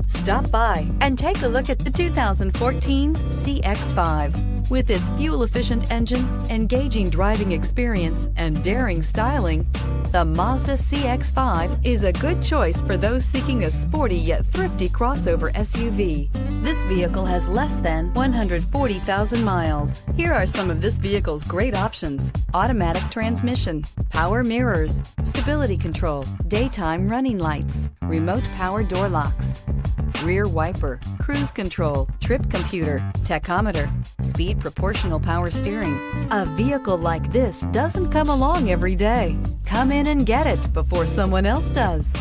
Stop by and take a look at the 2014 CX-5. With its fuel-efficient engine, engaging driving experience, and daring styling, the Mazda CX-5 is a good choice for those seeking a sporty yet thrifty crossover SUV. This vehicle has less than 140,000 miles. Here are some of this vehicle's great options: automatic transmission, power mirrors, stability control, daytime running lights, remote power door locks, rear wiper, cruise control, trip computer, tachometer, speed proportional power steering. A vehicle like this doesn't come along every day. Come in and get it before someone else does.